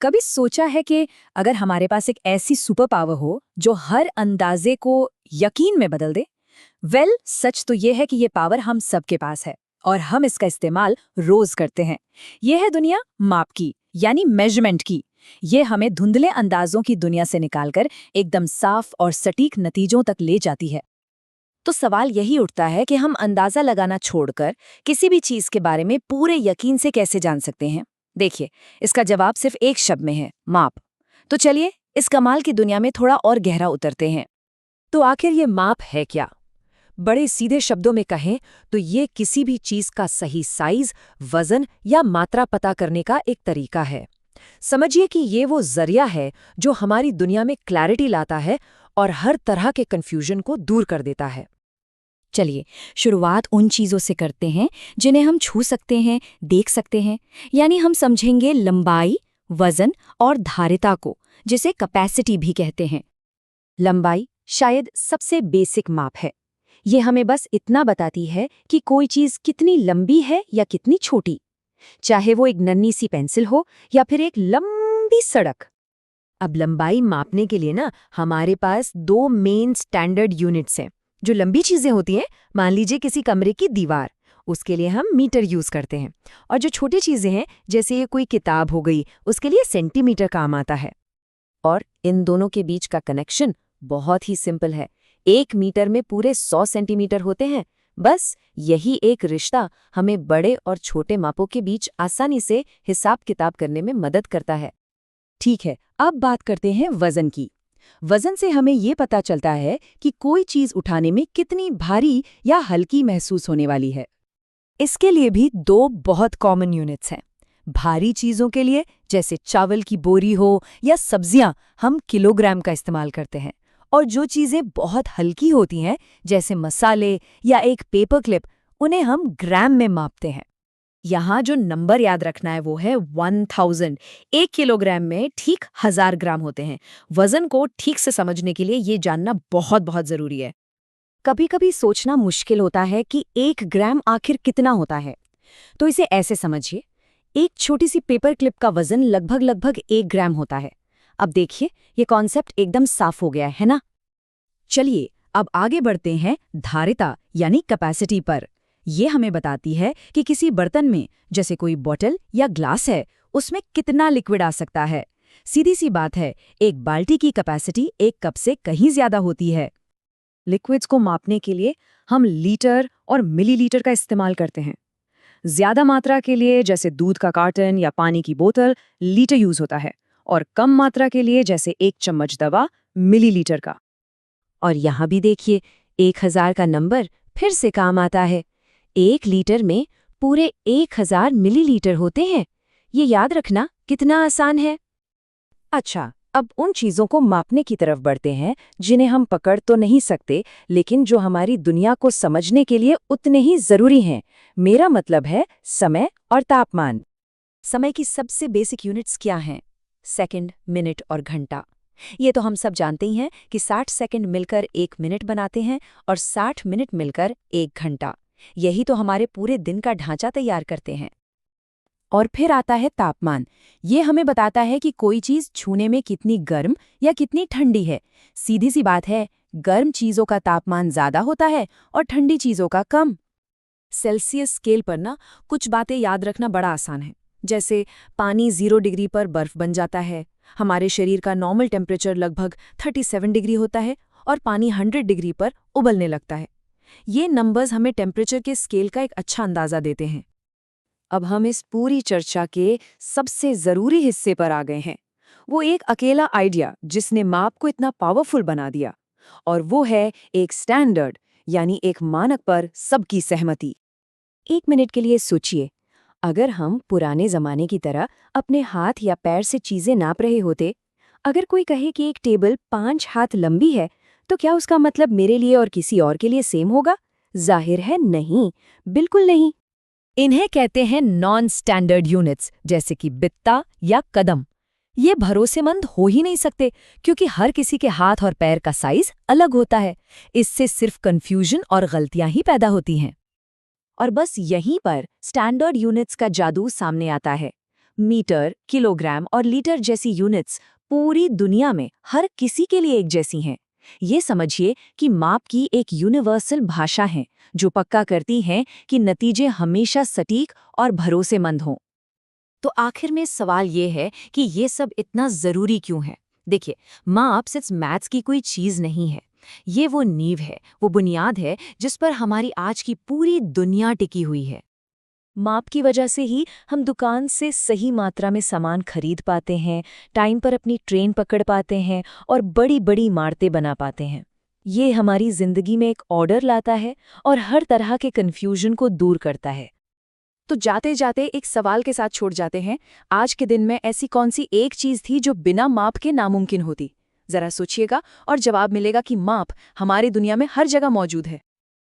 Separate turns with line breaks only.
कभी सोचा है कि अगर हमारे पास एक ऐसी सुपर पावर हो जो हर अंदाजे को यकीन में बदल दे? सच तो ये है कि ये पावर हम सबके पास है और हम इसका इस्तेमाल रोज करते हैं। ये है दुनिया माप की, यानी मेजरमेंट की। ये हमें धुंधले अंदाजों की दुनिया से निकालकर एकदम साफ और सटीक नतीजों तक ले जाती है। तो सवाल यही उठता है कि हम अंदाजा लगाना छोड़कर किसी भी चीज के बारे में पूरे यकीन से कैसे जान सकते हैं? देखिए, इसका जवाब सिर्फ एक शब्द में है, माप। तो चलिए इस कमाल की दुनिया में थोड़ा और गहरा उतरते हैं। तो आखिर ये माप है क्या? बड़े सीधे शब्दों में कहें तो ये किसी भी चीज का सही साइज, वजन या मात्रा पता करने का एक तरीका है। समझिए कि ये वो जरिया है जो हमारी दुनिया में क्लैरिटी लाता है और हर तरह के कंफ्यूजन को दूर कर देता है। चलिए शुरुआत उन चीज़ों से करते हैं जिन्हें हम छू सकते हैं, देख सकते हैं। यानी हम समझेंगे लंबाई, वजन और धारिता को, जिसे कैपेसिटी भी कहते हैं। लंबाई शायद सबसे बेसिक माप है। ये हमें बस इतना बताती है कि कोई चीज़ कितनी लंबी है या कितनी छोटी, चाहे वो एक नन्ही सी पेंसिल हो या फिर एक लंबी सड़क। अब लंबाई मापने के लिए हमारे पास दो मेन स्टैंडर्ड यूनिट्स हैं। जो लंबी चीजें होती हैं, मान लीजिए किसी कमरे की दीवार, उसके लिए हम मीटर यूज करते हैं। और जो छोटी चीजें हैं, जैसे ये कोई किताब हो गई, उसके लिए सेंटीमीटर काम आता है। और इन दोनों के बीच का कनेक्शन बहुत ही सिंपल है। 1 मीटर में पूरे 100 सेंटीमीटर होते हैं। बस यही एक रिश्ता हमें बड़े और छोटे मापों के बीच आसानी से हिसाब किताब करने में मदद करता है। ठीक है, अब बात करते हैं वजन की। वजन से हमें ये पता चलता है कि कोई चीज उठाने में कितनी भारी या हल्की महसूस होने वाली है। इसके लिए भी दो बहुत कॉमन यूनिट्स हैं। भारी चीजों के लिए, जैसे चावल की बोरी हो या सब्जियां, हम किलोग्राम का इस्तेमाल करते हैं। और जो चीजें बहुत हल्की होती हैं, जैसे मसाले या एक पेपर क्लिप, उन्हें हम ग्राम में मापते हैं। यहाँ जो नंबर याद रखना है वो है 1000। 1 किलोग्राम में ठीक 1000 ग्राम होते हैं। वजन को ठीक से समझने के लिए ये जानना बहुत बहुत जरूरी है। कभी कभी सोचना मुश्किल होता है कि 1 ग्राम आखिर कितना होता है। तो इसे ऐसे समझिए, एक छोटी सी पेपर क्लिप का वजन लगभग 1 ग्राम होता है। अब देखिए, ये कॉन्सेप्ट एकदम साफ हो गया है ना? चलिए अब आगे बढ़ते हैं धारिता यानी कैपेसिटी पर। ये हमें बताती है कि किसी बर्तन में, जैसे कोई बॉटल या ग्लास है, उसमें कितना लिक्विड आ सकता है। सीधी सी बात है, एक बाल्टी की कैपेसिटी 1 कप से कहीं ज्यादा होती है। लिक्विड्स को मापने के लिए हम लीटर और मिलीलीटर का इस्तेमाल करते हैं। ज्यादा मात्रा के लिए, जैसे दूध का कार्टन या पानी की बोतल, लीटर यूज होता है, और कम मात्रा के लिए, जैसे 1 चम्मच दवा, मिलीलीटर का। और यहाँ भी देखिए, 1000 का नंबर फिर से काम आता है। 1 लीटर में पूरे 1000 मिलीलीटर होते हैं। ये याद रखना कितना आसान है। अच्छा, अब उन चीजों को मापने की तरफ बढ़ते हैं जिन्हें हम पकड़ तो नहीं सकते, लेकिन जो हमारी दुनिया को समझने के लिए उतने ही जरूरी हैं। मेरा मतलब है समय और तापमान। समय की सबसे बेसिक यूनिट्स क्या हैं? सेकंड, मिनट और घंटा। ये तो हम सब जानते ही हैं कि 60 सेकंड मिलकर 1 मिनट बनाते हैं और 60 मिनट मिलकर 1 घंटा। यही तो हमारे पूरे दिन का ढांचा तैयार करते हैं। और फिर आता है तापमान। ये हमें बताता है कि कोई चीज छूने में कितनी गर्म या कितनी ठंडी है। सीधी सी बात है, गर्म चीजों का तापमान ज्यादा होता है और ठंडी चीजों का कम। सेल्सियस स्केल पर कुछ बातें याद रखना बड़ा आसान है। जैसे पानी 0 डिग्री पर बर्फ बन जाता है। हमारे शरीर का नॉर्मल टेम्परेचर लगभग 37 डिग्री होता है और पानी 100 डिग्री पर उबलने लगता है। ये नंबर्स हमें टेम्परेचर के स्केल का एक अच्छा अंदाजा देते हैं। अब हम इस पूरी चर्चा के सबसे जरूरी हिस्से पर आ गए हैं। वो एक अकेला आइडिया जिसने माप को इतना पावरफुल बना दिया, और वो है एक स्टैंडर्ड, यानी एक मानक पर सबकी सहमति। 1 मिनट के लिए सोचिए, अगर हम पुराने जमाने की तरह अपने हाथ या पैर से चीजें नाप रहे होते, अगर कोई कहे कि एक टेबल 5 हाथ लंबी है, तो क्या उसका मतलब मेरे लिए और किसी और के लिए सेम होगा? जाहिर है नहीं, बिल्कुल नहीं। इन्हें कहते हैं नॉन स्टैंडर्ड यूनिट्स, जैसे कि बित्ता या कदम। ये भरोसेमंद हो ही नहीं सकते, क्योंकि हर किसी के हाथ और पैर का साइज अलग होता है। इससे सिर्फ कंफ्यूजन और गलतियां ही पैदा होती हैं। और बस यहीं पर स्टैंडर्ड यूनिट्स का जादू सामने आता है। मीटर, किलोग्राम और लीटर जैसी यूनिट्स पूरी दुनिया में हर किसी के लिए एक जैसी हैं। ये समझिए कि माप की एक यूनिवर्सल भाषा है जो पक्का करती है कि नतीजे हमेशा सटीक और भरोसेमंद हों। तो आखिर में सवाल ये है कि ये सब इतना ज़रूरी क्यों है? देखिए, माप सिर्फ मैथ्स की कोई चीज़ नहीं है। ये वो नींव है, वो बुनियाद है जिस पर हमारी आज की पूरी दुनिया टिकी हुई है। माप की वजह से ही हम दुकान से सही मात्रा में सामान खरीद पाते हैं, टाइम पर अपनी ट्रेन पकड़ पाते हैं और बड़ी-बड़ी इमारतें बना पाते हैं। ये हमारी जिंदगी में एक ऑर्डर लाता है और हर तरह के कन्फ्यूजन को दूर करता है। तो जाते जाते एक सवाल के साथ छोड़ जाते हैं, आज के दिन में ऐसी कौन सी एक चीज़ थी जो बिना माप के नामुमकिन होती? जरा सोचिएगा और जवाब मिलेगा कि माप हमारी दुनिया में हर जगह मौजूद है।